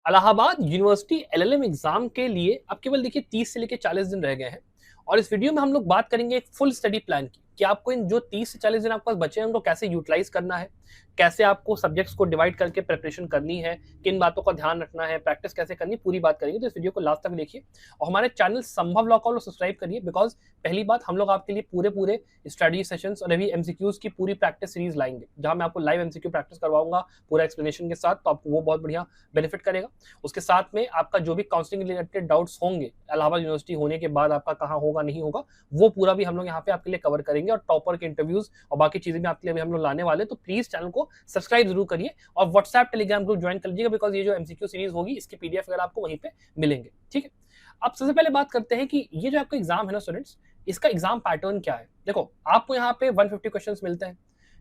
Allahabad university LLM exam के लिए अब केवल देखिए 30 से लेकर 40 दिन रह गए हैं और इस वीडियो में हम लोग बात करेंगे एक फुल स्टडी प्लान की कि आपको इन जो 30 से 40 दिन आपके पास बचे हैं उनको कैसे यूटिलाइज करना है, कैसे आपको सब्जेक्ट्स को डिवाइड करके प्रिपरेशन करनी है, किन बातों का ध्यान रखना है, प्रैक्टिस कैसे करनी, पूरी बात करेंगे। तो इस वीडियो को लास्ट तक देखिए और हमारे चैनल संभव लॉ को सब्सक्राइब करिए बिकॉज पहली बात हम लोग आपके लिए पूरे पूरे स्टडी सेशंस और अभी एमसीक्यूज की पूरी प्रैक्टिस सीरीज लाएंगे जहां मैं आपको लाइव एमसीक्यू प्रैक्टिस करवाऊंगा पूरा एक्सप्लेनेशन के साथ, तो आपको वो बहुत बढ़िया बेनिफिट करेगा। उसके साथ में आपका जो भी काउंसलिंग रिलेटेड डाउट्स होंगे इलाहाबाद यूनिवर्सिटी होने के बाद आपका कहाँ होगा नहीं होगा वो पूरा भी हम लोग यहाँ पे आपके लिए कवर करेंगे और टॉपर के इंटरव्यूज और बाकी चीजें भी आपके लिए हम लोग लाने वाले। तो प्लीज चैनल को सब्सक्राइब जरूर करिए और व्हाट्सएप टेलीग्राम ग्रुप ज्वाइन कर लीजिएगा बिकॉज ये जो एमसीक्यू सीरीज होगी इसके पीडीएफ अगर आपको वहीं पे मिलेंगे। ठीक है, अब सबसे पहले बात करते हैं कि ये जो आपका एग्जाम है ना स्टूडेंट्स, इसका एग्जाम पैटर्न क्या है। देखो आपको यहाँ पे 150 क्वेश्चंस मिलते हैं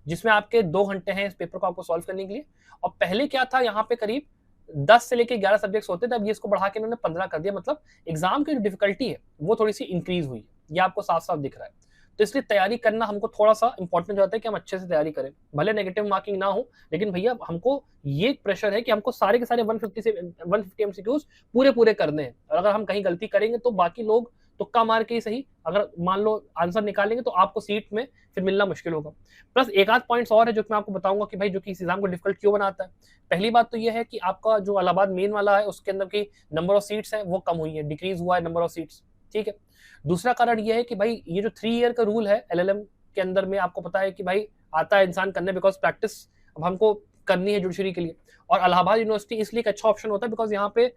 जिसमें आपके 2 घंटे हैं इस पेपर को आपको सॉल्व करने के लिए। और पहले क्या था, यहाँ पे करीब 10 से लेके 11 सब्जेक्ट्स होते थे, अब ये इसको बढ़ा के इन्होंने 15 कर दिया। मतलब एग्जाम की जो डिफिकल्टी है वो थोड़ी सी इंक्रीज हुई है, ये आपको साफ साफ दिख रहा है। तो इसलिए तैयारी करना हमको थोड़ा सा इंपॉर्टेंट हो जाता है कि हम अच्छे से तैयारी करें, भले नेगेटिव मार्किंग ना हो लेकिन भैया हमको ये प्रेशर है कि हमको सारे के सारे 150 एमसीक्यूज पूरे पूरे करने हैं और अगर हम कहीं गलती करेंगे तो बाकी लोग तुक्का मार के ही सही अगर मान लो आंसर निकालेंगे तो आपको सीट में फिर मिलना मुश्किल होगा। प्लस एक आध पॉइंट्स और है जो मैं आपको बताऊंगा कि भाई जो कि इस एग्जाम को डिफिकल्ट क्यों बनाता है। पहली बात तो ये है कि आपका जो इलाहाबाद मेन वाला है उसके अंदर की नंबर ऑफ सीट्स है वो कम हुई है, डिक्रीज हुआ है नंबर ऑफ सीट्स। ठीक है, दूसरा कारण ये है कि भाई ये जो 3 ईयर का रूल है एलएलएम के अंदर में आपको पता है कि भाई आता है इंसान करने बिकॉज प्रैक्टिस अब हमको करनी है जुडिशरी के लिए। और इलाहाबाद यूनिवर्सिटी इसलिए एक अच्छा ऑप्शन होता है बिकॉज यहाँ पे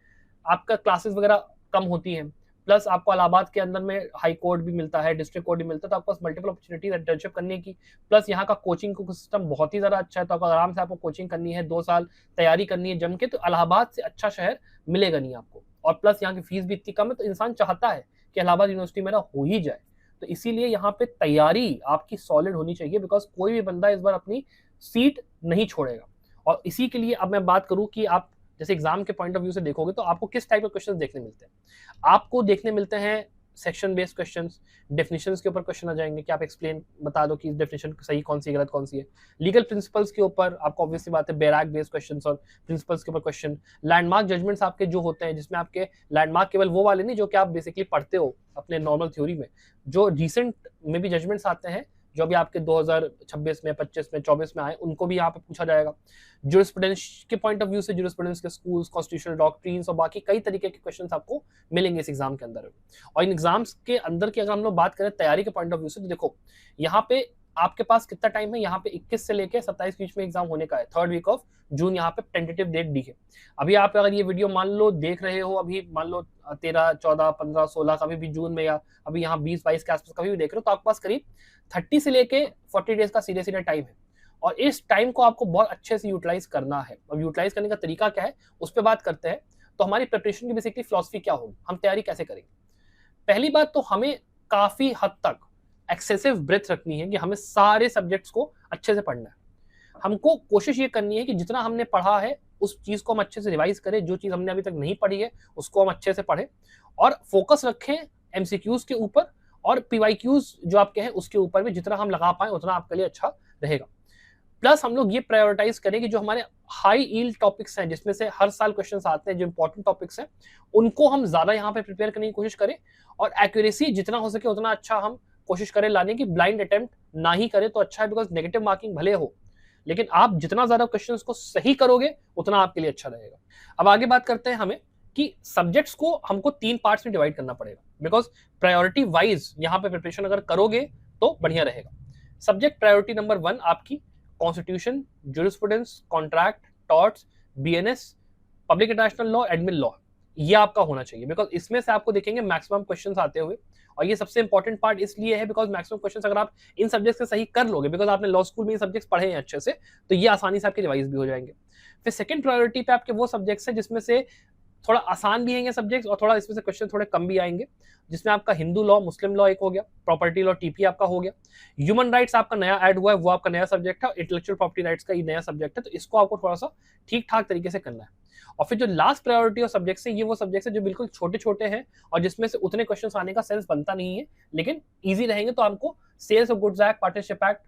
आपका क्लासेस वगैरह कम होती हैं, प्लस आपको इलाहाबाद के अंदर में हाई कोर्ट भी मिलता है, डिस्ट्रिक्ट कोर्ट भी मिलता है, तो आपके पास मल्टीपल अपॉर्चुनिटीज इंटर्नशिप करने की। प्लस यहाँ का कोचिंग का सिस्टम बहुत ही ज्यादा अच्छा है, तो आपको आराम से आपको कोचिंग करनी है, 2 साल तैयारी करनी है जम के, तो इलाहाबाद से अच्छा शहर मिलेगा नहीं आपको। और प्लस यहाँ की फीस भी इतनी कम है तो इंसान चाहता है कि इलाहाबाद यूनिवर्सिटी मेरा हो ही जाए। तो इसीलिए यहाँ पे तैयारी आपकी सॉलिड होनी चाहिए बिकॉज कोई भी बंदा इस बार अपनी सीट नहीं छोड़ेगा। और इसी के लिए अब मैं बात करूं कि आप जैसे एग्जाम के पॉइंट ऑफ व्यू से देखोगे तो आपको किस टाइप के क्वेश्चंस देखने मिलते हैं। आपको देखने मिलते हैं सेक्शन बेस्ड क्वेश्चंस, डेफिनेशंस के ऊपर क्वेश्चन आ जाएंगे कि आप एक्सप्लेन बता दो कि डेफिनेशन सही कौन सी गलत कौन सी है। लीगल प्रिंसिपल्स के ऊपर आपको ऑब्वियसली बात है बैराक बेस्ड क्वेश्चंस और प्रिंसिपल्स के ऊपर क्वेश्चन। लैंडमार्क जजमेंट्स आपके जो होते हैं जिसमें आपके लैंडमार्क केवल वो वाले नहीं जो कि आप बेसिकली पढ़ते हो अपने नॉर्मल थ्योरी में, जो रिसेंट में भी जजमेंट्स आते हैं जो भी आपके 2026 में 25 में 24 में आए उनको भी यहाँ पे पूछा जाएगा। ज्यूरिस्प्रूडेंस के पॉइंट ऑफ व्यू से ज्यूरिस्प्रूडेंस के स्कूल्स, कॉन्स्टिट्यूशनल डॉक्ट्रिन्स और बाकी कई तरीके के क्वेश्चंस आपको मिलेंगे इस एग्जाम के अंदर। और इन एग्जाम्स के अंदर की अगर हम लोग बात करें तैयारी के पॉइंट ऑफ व्यू से तो देखो यहाँ पे आपके पास कितना टाइम है, यहाँ पे 21 से लेके 27 के बीच में एग्जाम होने का है। 3rd वीक ऑफ जून यहाँ पे टेंटेटिव डेट दी है। अभी आप अगर ये वीडियो मान लो देख रहे हो अभी मान लो 13, 14, 15, 16 कभी भी जून में या अभी यहाँ 20, 22 के आसपास कभी भी देख रहे हो तो आपके पास करीब 30 से लेके 40 डेज का सीधे सीधे टाइम है और इस टाइम को आपको बहुत अच्छे से यूटिलाइज करना है। अब यूटिलाइज करने का तरीका क्या है उस पर बात करते हैं। तो हमारी प्रिपरेशन की बेसिकली फिलॉसफी क्या होगी, हम तैयारी कैसे करेंगे। पहली बात तो हमें काफी हद तक एक्सेसिव ब्रेथ रखनी है कि हमें सारे सब्जेक्ट्स को अच्छे से पढ़ना है। हमको कोशिश ये करनी है कि जितना हमने पढ़ा है उस चीज को हम अच्छे से रिवाइज करें, जो चीज हमने अभी तक नहीं पढ़ी है उसको हम अच्छे से पढ़ें और फोकस रखें एमसीक्यूज के ऊपर और पीवाईक्यूज जो आपके हैं उसके ऊपर भी जितना हम लगा पाए उतना आपके लिए अच्छा रहेगा। प्लस हम लोग ये प्रायोरिटाइज करें कि जो हमारे हाई ईल्ड टॉपिक्स हैं जिसमें से हर साल क्वेश्चंस आते हैं, जो इंपॉर्टेंट टॉपिक्स हैं उनको हम ज्यादा यहाँ पे प्रिपेयर करने की कोशिश करें और एक्यूरेसी जितना हो सके उतना अच्छा हम कोशिश करें लाने की। ब्लाइंड अटेम्प्ट ना ही करें तो अच्छा है बिकॉज नेगेटिव मार्किंग भले हो लेकिन आप जितना ज्यादा क्वेश्चंस को सही करोगे उतना आपके लिए अच्छा रहेगा। अब आगे बात करते हैं हमें कि सब्जेक्ट्स को हमको 3 पार्ट्स में डिवाइड करना पड़ेगा बिकॉज प्रायोरिटी वाइज यहाँ पे प्रिपरेशन अगर करोगे तो बढ़िया रहेगा। सब्जेक्ट प्रायोरिटी नंबर 1 आपकी constitution, jurisprudence, contract, torts, BNS, public international law, admin law, ये आपका होना चाहिए बिकॉज इसमें से आपको देखेंगे मैक्सिमम क्वेश्चंस आते हुए। और ये सबसे इंपॉर्टेंट पार्ट इसलिए है बिकॉज मैक्सिमम क्वेश्चंस अगर आप इन सब्जेक्ट्स से सही कर लोगे बिकॉज आपने लॉ स्कूल में ये सब्जेक्ट्स पढ़े हैं अच्छे से तो ये आसानी से आपके रिवाइज भी हो जाएंगे। फिर सेकंड प्रायोरिटी पे आपके वो सब्जेक्ट्स हैं जिसमें से थोड़ा आसान भी हैं सब्जेक्ट्स और थोड़ा इसमें से क्वेश्चन थोड़े कम भी आएंगे, जिसमें आपका हिंदू लॉ, मुस्लिम लॉ एक हो गया, प्रॉपर्टी लॉ टीपी आपका हो गया, ह्यूमन राइट्स आपका नया ऐड हुआ है वो आपका नया सब्जेक्ट है, इंटेलेक्चुअल प्रॉपर्टी राइट्स का ये नया सब्जेक्ट है, तो इसको आपको थोड़ा सा ठीक ठाक तरीके से करना है। और फिर जो लास्ट प्रायोरिटी और सब्जेक्ट है ये वो सब्जेक्ट है जो बिल्कुल छोटे छोटे हैं और जिसमें से उतने क्वेश्चन आने का सेंस बनता नहीं है लेकिन ईजी रहेंगे। तो आपको sales of goods act, partnership act,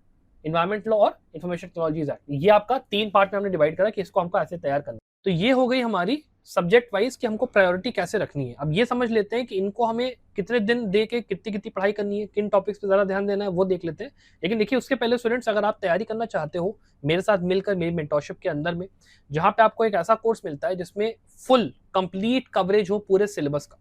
environment law और इन्फॉर्मेशन टेक्नोलॉजीज एक्ट, ये आपका 3 पार्ट में हमने डिवाइड करा कि इसको हमको ऐसे तैयार करना है। तो ये हो गई हमारी सब्जेक्ट वाइज कि हमको प्रायोरिटी कैसे रखनी है। अब ये समझ लेते हैं कि इनको हमें कितने दिन दे के कितनी कितनी पढ़ाई करनी है, किन टॉपिक्स पे ज़्यादा ध्यान देना है, वो देख लेते हैं। लेकिन देखिए उसके पहले स्टूडेंट्स, अगर आप तैयारी करना चाहते हो मेरे साथ मिलकर मेरी मेंटरशिप के अंदर में, जहाँ पे आपको एक ऐसा कोर्स मिलता है जिसमें फुल कंप्लीट कवरेज हो पूरे सिलेबस का।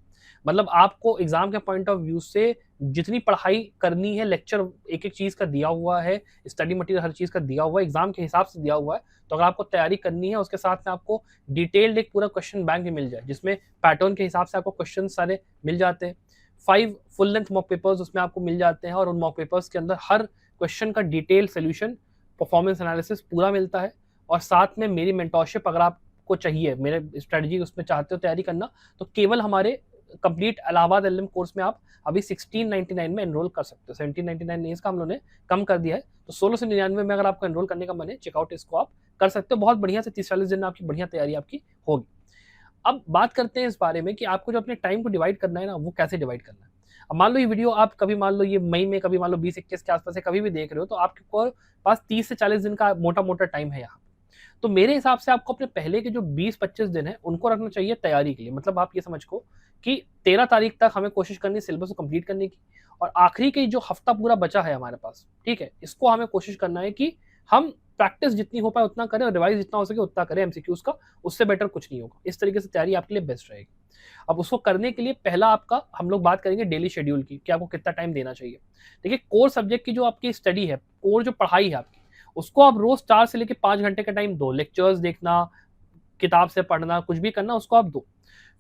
मतलब आपको एग्जाम के पॉइंट ऑफ व्यू से जितनी पढ़ाई करनी है, लेक्चर एक एक चीज़ का दिया हुआ है, स्टडी मटेरियल हर चीज़ का दिया हुआ है, एग्जाम के हिसाब से दिया हुआ है। तो अगर आपको तैयारी करनी है, उसके साथ में आपको डिटेल्ड एक पूरा क्वेश्चन बैंक भी मिल जाए, जिसमें पैटर्न के हिसाब से आपको क्वेश्चन सारे मिल जाते हैं। 5 फुल लेंथ मॉक पेपर्स उसमें आपको मिल जाते हैं, और उन मॉक पेपर्स के अंदर हर क्वेश्चन का डिटेल सोल्यूशन, परफॉर्मेंस एनालिसिस पूरा मिलता है। और साथ में मेरी मेंटरशिप अगर आपको चाहिए, मेरे स्ट्रेटजी उसमें चाहते हो तैयारी करना, तो केवल हमारे कंप्लीट इलाहाबाद एलएम कोर्स में आप अभी 1699 में एनरोल कर सकते हो। 1799 नहीं, इसका हम लोगों ने कम कर दिया है, तो 1699 में अगर आपको एनरोल करने का मन है, चेकआउट इसको आप कर सकते हो। बहुत बढ़िया से 30-40 दिन में आपकी बढ़िया तैयारी आपकी होगी। अब बात करते हैं इस बारे में कि आपको जो अपने टाइम को डिवाइड करना है ना, वो कैसे डिवाइड करना है। अब मान लो ये वीडियो आप कभी मान लो ये मई में, कभी मान लो 20-21 के आसपास से कभी भी देख रहे हो, तो आपके पास 30 से 40 दिन का मोटा मोटा टाइम है यहाँ। तो मेरे हिसाब से आपको अपने पहले के जो 20-25 दिन है उनको रखना चाहिए तैयारी के लिए। मतलब आप ये समझ को कि 13 तारीख तक हमें कोशिश करनी है सिलेबस को कंप्लीट करने की, और आखिरी के जो हफ्ता पूरा बचा है हमारे पास, ठीक है, इसको हमें कोशिश करना है कि हम प्रैक्टिस जितनी हो पाए उतना करें, और रिवाइज जितना हो सके उतना करें एमसीक्यूज का। उससे बेटर कुछ नहीं होगा। इस तरीके से तैयारी आपके लिए बेस्ट रहेगी। अब उसको करने के लिए पहला आपका हम लोग बात करेंगे डेली शेड्यूल की, कि आपको कितना टाइम देना चाहिए। देखिए कोर सब्जेक्ट की जो आपकी स्टडी है, कोर जो पढ़ाई है आपकी, उसको आप रोज 4 से लेकर 5 घंटे का टाइम दो। लेक्चर्स देखना, किताब से पढ़ना, कुछ भी करना, उसको आप दो।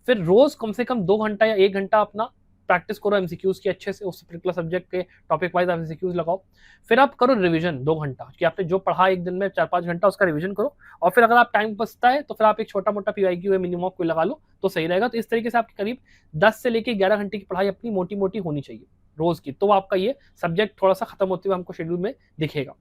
फिर रोज कम से कम 2 घंटा या 1 घंटा अपना प्रैक्टिस करो एमसीक्यूज की अच्छे से, उस पर्टिकुलर सब्जेक्ट के टॉपिक वाइज आप एमसीक्यूज लगाओ। फिर आप करो रिवीजन 2 घंटा, कि आपने जो पढ़ा एक दिन में 4-5 घंटा उसका रिवीजन करो। और फिर अगर आप टाइम बचता है तो फिर आप एक छोटा मोटा पीवाईक्यू या मिनिमम कोई लगा लो तो सही रहेगा। तो इस तरीके से आपकी करीब 10 से लेकर 11 घंटे की पढ़ाई अपनी मोटी मोटी होनी चाहिए रोज की, तो आपका ये सब्जेक्ट थोड़ा सा खत्म होते हुए हमको शेड्यूल में दिखेगा।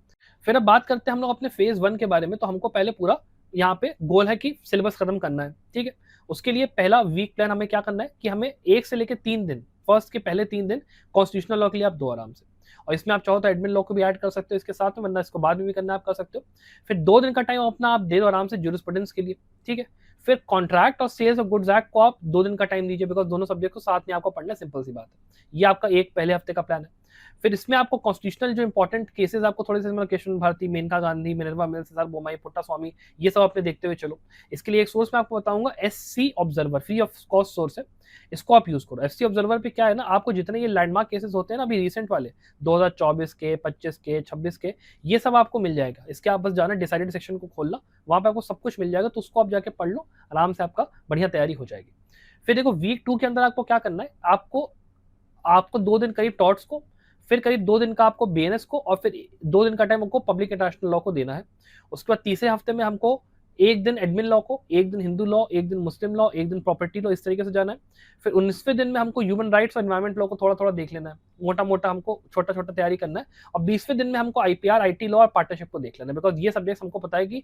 फिर अब बात करते हैं हम लोग अपने फेज 1 के बारे में। तो हमको पहले पूरा यहाँ पे गोल है कि सिलेबस खत्म करना है, ठीक है। उसके लिए पहला वीक प्लान हमें क्या करना है कि हमें 1 से लेकर 3 दिन, फर्स्ट के पहले 3 दिन कॉन्स्टिट्यूशनल लॉ के लिए आप दो आराम से, और इसमें आप चाहो तो एडमिन लॉ को भी ऐड कर सकते हो इसके साथ में, वरना इसको बाद में भी करना आप कर सकते हो। फिर 2 दिन का टाइम अपना आप दे दो आराम से ज्यूरिस्प्रूडेंस के लिए, ठीक है। फिर कॉन्ट्रैक्ट और सेल्स ऑफ गुड्स एक्ट को आप 2 दिन का टाइम दीजिए, बिकॉज दोनों सब्जेक्ट को साथ में आपको पढ़ना है, सिंपल सी बात है। ये आपका एक पहले हफ्ते का प्लान है। फिर इसमें आपको कॉन्स्टिट्यूशनल जो इंपॉर्टेंट केसेस आपको थोड़े से, मतलब कृष्ण भारती, मेनका गांधी, मिनर्वा मिल्स, सर बोमाई, पुट्टा स्वामी, ये सब आपने देखते हुए चलो। इसके लिए एक सोर्स मैं आपको बताऊंगा, SC observer, free of cost source है, इसको आप यूज करो। एससी ऑब्जर्वर पे क्या है ना, आपको जितने ये लैंडमार्क केसेस होते हैं ना अभी रिसेंट वाले 2024 के, 25 के, 26 के, ये सब आपको मिल जाएगा। इसके आप बस जाना डिसाइडेड सेक्शन को खोलना, वहां पे आपको सब कुछ मिल जाएगा, तो उसको आप जाके पढ़ लो, आराम से आपका बढ़िया तैयारी हो जाएगी। फिर देखो वीक 2 के अंदर आपको क्या करना है, आपको 2 दिन करीब टॉट्स को, फिर करीब 2 दिन का आपको बीएनएस को, और फिर 2 दिन का टाइम हमको पब्लिक इंटरनेशनल लॉ को देना है। उसके बाद तीसरे हफ्ते में हमको 1 दिन एडमिन लॉ को, 1 दिन हिंदू लॉ, 1 दिन मुस्लिम लॉ, 1 दिन प्रॉपर्टी लॉ, इस तरीके से जाना है। फिर 19वें दिन में हमको ह्यूमन राइट्स और एनवायरमेंट लॉ को थोड़ा थोड़ा देख लेना है, मोटा मोटा हमको छोटा छोटा तैयारी करना है। और 20वें दिन में हमको आईपीआर, आईटी लॉ और पार्टनरशिप को देख लेना है, बिकॉज ये सब्जेक्ट हमको पता है कि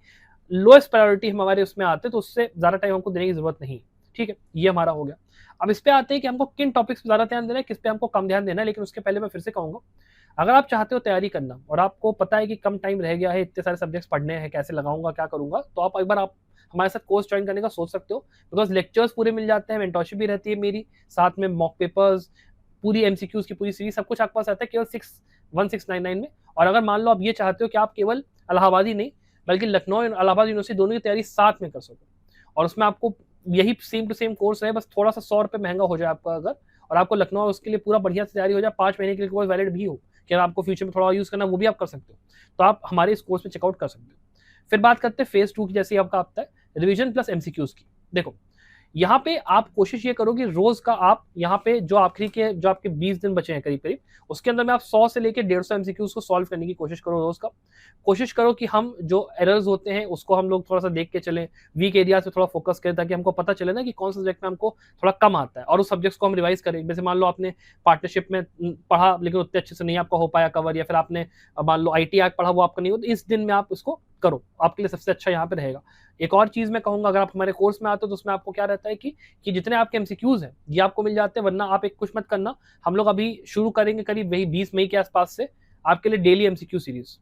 लोएस्ट प्रायोरिटी हमारे उसमें आते हैं, तो उससे ज्यादा टाइम हमको देने की जरूरत नहीं, ठीक है। ये हमारा हो गया। अब इस पे आते हैं कि हमको किन टॉपिक्स पे ज्यादा ध्यान देना है, किस पे हमको कम ध्यान देना है। लेकिन उसके पहले मैं फिर से कहूंगा, अगर आप चाहते हो तैयारी करना और आपको पता है कि कम टाइम रह गया है, इतने सारे सब्जेक्ट्स पढ़ने हैं, कैसे लगाऊंगा, क्या करूंगा, तो आप एक बार आप हमारे साथ कोर्स ज्वाइन करने का सोच सकते हो। बिकॉज लेक्चर्स पूरे मिल जाते हैं, मेंटरशिप भी रहती है मेरी, साथ में मॉक पेपर्स, पूरी एमसीक्यूज की पूरी सीरीज, सब कुछ आपके पास आता है केवल 1699 में। और अगर मान लो आप ये चाहते हो कि आप केवल इलाहाबादी नहीं बल्कि लखनऊ और इलाहाबाद यूनिवर्सिटी दोनों की तैयारी साथ में कर सको, और उसमें आपको यही सेम टू सेम कोर्स है, बस थोड़ा सा 100 रुपये महंगा हो जाए आपका अगर, और आपको लखनऊ उसके लिए पूरा बढ़िया से तैयारी हो जाए, 5 महीने के लिए कोर्स वैलिड भी हो कि आपको फ्यूचर में थोड़ा यूज करना, वो भी आप कर सकते हो, तो आप हमारे इस कोर्स में चेकआउट कर सकते हो। फिर बात करते हैं फेज 2 की, जैसे आपका आता है रिवीजन प्लस एमसीक्यूज की। देखो यहाँ पे आप कोशिश ये करो कि रोज का आप यहाँ पे जो आखिरी के जो आपके 20 दिन बचे हैं करीब करीब, उसके अंदर में आप 100 से लेकर 150 एमसीक्यूज को सॉल्व करने की कोशिश करो रोज का। कोशिश करो कि हम जो एरर्स होते हैं उसको हम लोग थोड़ा सा देख के चलें, वीक एरिया से थोड़ा फोकस करें, ताकि हमको पता चले ना कि कौन सा सब्जेक्ट में हमको थोड़ा कम आता है, और उस सब्जेक्ट्स को हम रिवाइज करें। जैसे मान लो आपने पार्टनरशिप में पढ़ा लेकिन उतने अच्छे से नहीं आपका हो पाया कवर, या फिर आपने मान लो आईटी एक्ट पढ़ा वो आपका नहीं हो, तो इस दिन में आप इसको करो, आपके लिए सबसे अच्छा यहाँ पे रहेगा। एक और चीज मैं कहूंगा, अगर आप हमारे कोर्स में आते हो तो उसमें आपको क्या रहता है कि जितने आपके एमसीक्यूज हैं ये आपको मिल जाते हैं, वरना आप एक कुछ मत करना, हम लोग अभी शुरू करेंगे करीब वही 20 मई के आसपास से आपके लिए डेली एमसीक्यू सीरीज,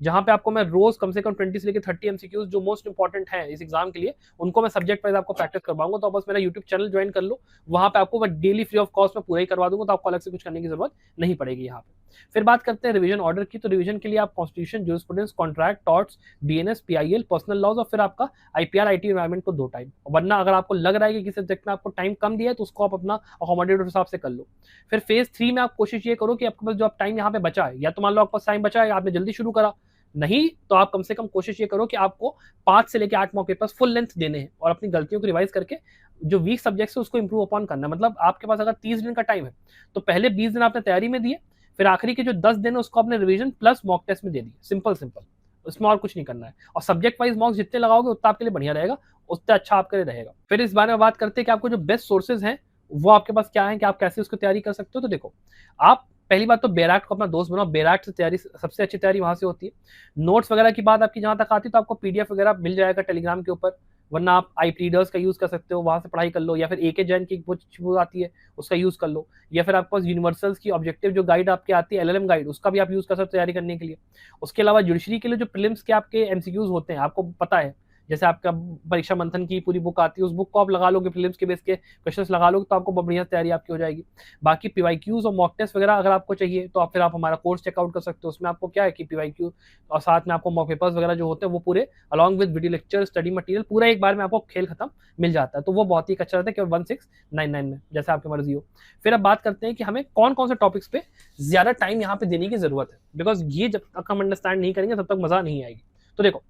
जहाँ पे आपको मैं रोज कम से कम 20 से लेकर 30 एमसीक्यूज जो मोस्ट इंपॉर्टेंट है इस एग्जाम के लिए, उनको मैं सब्जेक्ट वाइज आपको प्रैक्टिस करवाऊंगा। तो बस मेरा यूट्यूब चैनल ज्वाइन कर लो, वहाँ पे आपको मैं डेली फ्री ऑफ कॉस्ट में पूरा ही करवा दूंगा, तो आपको अलग से कुछ करने की जरूरत नहीं पड़ेगी यहाँ पे। फिर बात करते हैं रिवीजन ऑर्डर की। तो रिवीजन के लिए आप constitution, jurisprudence, contract, torts, BNS, PIL, personal laws और फिर आपका आईपीआर, आईटी एनवायरमेंट को 2 टाइम। वरना अगर आपको लग रहा है कि किसी सब्जेक्ट में आपको टाइम कम दिया है तो उसको आप अपना अकोमोडेट हिसाब से कर लो। फिर फेज 3 में आप कोशिश ये करो कि आपके पास जो आप टाइम यहाँ पे बचा है, या तो मान लो आपके पास टाइम बचा है, आपने जल्दी शुरू करा, नहीं तो आप कम से कम कोशिश ये करो कि आपको 5 से लेकर 8 मॉक पेपर्स फुल लेंथ देने हैं और अपनी गलतियों को रिवाइज करके जो वीक सब्जेक्ट्स है उसको इंप्रूव अपॉन करना है। मतलब आपके पास अगर 30 दिन का टाइम है तो पहले 20 दिन आपने तैयारी में दिए, फिर आखिरी के जो 10 दिन है उसको आपने रिवीजन प्लस मॉक टेस्ट में दे दिए। सिंपल सिंपल, उसमें और कुछ नहीं करना है। और सब्जेक्ट वाइज मॉक्स जितने लगाओगे उतना आपके लिए बढ़िया रहेगा, उतना अच्छा आपके लिए रहेगा। फिर इस बारे में बात करते हैं कि आपको जो बेस्ट सोर्सेज हैं वो आपके पास क्या है, कि आप कैसे उसको तैयारी कर सकते हो। तो देखो, आप पहली बात तो बेराट को अपना दोस्त बनाओ। बेराट से तैयारी, सबसे अच्छी तैयारी वहां से होती है। नोट्स वगैरह की बात आपकी जहां तक आती है तो आपको पीडीएफ वगैरह मिल जाएगा टेलीग्राम के ऊपर, वरना आप आई रीडर्स का यूज कर सकते हो, वहां से पढ़ाई कर लो, या फिर एके जैन की वो आती है उसका यूज कर लो, या फिर आपके पास यूनिवर्सल्स की ऑब्जेक्टिव जो गाइड आपकी आती है एलएलएम गाइड, उसका भी आप यूज कर सकते हो तैयारी करने के लिए। उसके अलावा जुडिशरी के लिए जो प्रीलिम्स के आपके एमसीक्यूज होते हैं आपको पता है, जैसे आपका परीक्षा मंथन की पूरी बुक आती है, उस बुक को आप लगा लोगे, प्रीलिम्स के बेस के क्वेश्चंस लगा लोगे तो आपको बहुत बढ़िया तैयारी आपकी हो जाएगी। बाकी पीवाईक्यूज और मॉक टेस्ट वगैरह अगर आपको चाहिए तो फिर आप हमारा कोर्स चेकआउट कर सकते हो। उसमें आपको क्या है कि पीवाईक्यू और साथ में आपको मॉक पेपर्स वगैरह जो होते हैं वो पूरे along with video lecture, study material पूरा एक बार में आपको खेल खत्म मिल जाता है। तो वो बहुत ही अच्छा रहता है, केवल 1699 में, जैसे आपकी मर्जी हो। फिर अब बात करते हैं कि हमें कौन कौन से टॉपिक्स पे ज्यादा टाइम यहाँ पे देने की जरूरत है, बिकॉज ये जब तक हम अंडरस्टैंड नहीं करेंगे तब तक मजा नहीं आएगी। तो देखो,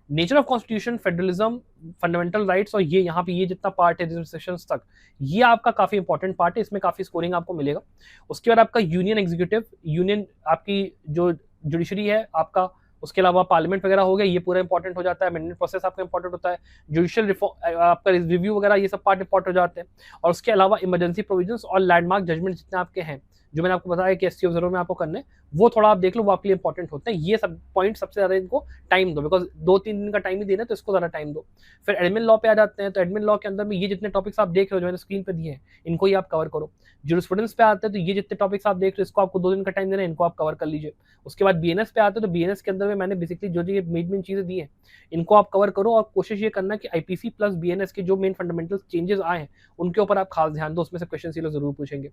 nature of constitution, federalism, fundamental rights और ये यहाँ पे ये जितना पार्ट है सेशंस तक, ये आपका काफी इंपॉर्टेंट पार्ट है, इसमें काफी स्कोरिंग आपको मिलेगा। उसके बाद आपका यूनियन एग्जीक्यूटिव, यूनियन आपकी जो जुडिशरी है आपका, उसके अलावा पार्लियामेंट वगैरह हो गया, ये पूरा इंपॉर्टेंट हो जाता है। अमेंडमेंट प्रोसेस आपका इंपॉर्टेंट होता है, जुडिशियल रिफॉर्म आपका रिव्यू वगैरह, ये सब पार्ट इंपॉर्टेंट हो जाते हैं। और उसके अलावा इमरजेंसी प्रोविजंस और लैंडमार्क जजमेंट जितने आपके हैं, जो मैंने आपको बताया कि एसटी ऑब्जर्वर में आपको करने, वो थोड़ा आप देख लो, वो आपके लिए इंपॉर्टेंट होते हैं। ये सब पॉइंट सबसे ज्यादा इनको टाइम दो, बिकॉज 2-3 दिन का टाइम ही देना है तो इसको ज्यादा टाइम दो। फिर एडमिन लॉ पे आ जाते हैं। तो एडमिन लॉ के अंदर में ये जितने टॉपिक्स आप देख रहे हो जो मैंने स्क्रीन पे दिए हैं, इनको ही आप कवर करो। ज्यूरिस्प्रूडेंस पे आते हैं तो ये जितने टॉपिक्स आप देख रहे हो इसको आपको 2 दिन का टाइम देना है, इनको आप कवर कर लीजिए। उसके बाद बीएनएस पे आते हैं तो बीएनएस के अंदर में मैंने बेसिकली जो मेन चीजें दी हैं इनको आप कवर करो, और कोशिश ये करना कि आईपीसी प्लस बीएनएस के जो मेन फंडामेंटल चेंजेस आए हैं उनके ऊपर आप खास ध्यान दो, उसमें से क्वेश्चन ये लोग जरूर पूछेंगे।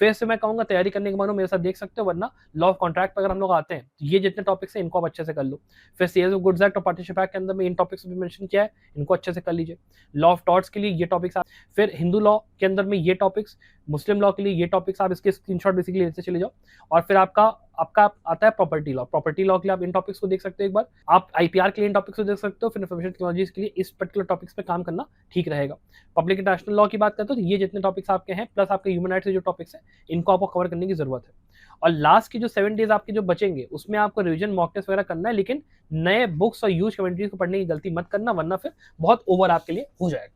फिर से मैं कहूंगा तैयारी करने के बाद मेरे साथ देख सकते हो, वरना लॉ ऑफ कॉन्ट्रैक्ट पर अगर हम लोग आते हैं तो ये जितने टॉपिक्स हैं इनको आप अच्छे से कर लो। फिर सेल्स ऑफ गुड्स एक्ट और पार्टनरशिप एक्ट के अंदर में इन टॉपिक्स भी मेंशन किया है, इनको अच्छे से कर लीजिए। लॉ ऑफ टॉर्ट्स के लिए ये टॉपिक्स, फिर हिंदू लॉ के अंदर में ये टॉपिक्स, मुस्लिम लॉ के लिए ये टॉपिक्स, आप इसके स्क्रीनशॉट बेसिकली लेते चले जाओ। और फिर आपका आता है प्रॉपर्टी लॉ। प्रॉपर्टी लॉ के लिए आप इन टॉपिक्स को देख सकते हो एक बार, आप आईपीआर के लिए इन टॉपिक्स को देख सकते हो। फिर इन्फॉर्मेशन टेक्नोलॉजीज के लिए इस पर्टिकुलर टॉपिक्स पे काम करना ठीक रहेगा। पब्लिक इंटरनेशनल लॉ की बात करते हो तो ये जितने टॉपिक्स आपके हैं प्लस आपके ह्यूमन राइट्स के जो टॉपिक्स हैं इनको आपको कवर करने की जरूरत है। और लास्ट की जो 7 डेज आपके जो बचेंगे उसमें आपको रिवीजन, मॉक टेस्ट वगैरह करना है, लेकिन नए बुक्स और यूज कमेंट्रीज को पढ़ने की गलती मत करना, वरना फिर बहुत ओवर आपके लिए हो जाएगा।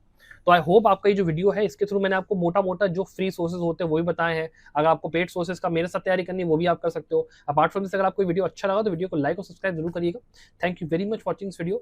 तो आई होप आपका ये जो वीडियो है इसके थ्रू मैंने आपको मोटा मोटा जो फ्री सोर्सेज होते हैं वो भी बताए हैं। अगर आपको पेड सोर्सेज का मेरे साथ तैयारी करनी है वो भी आप कर सकते हो। अपार्ट फ्रॉम दिस, अगर आपको वीडियो अच्छा लगा तो वीडियो को लाइक और सब्सक्राइब जरूर करिएगा। Thank you very much watching this video.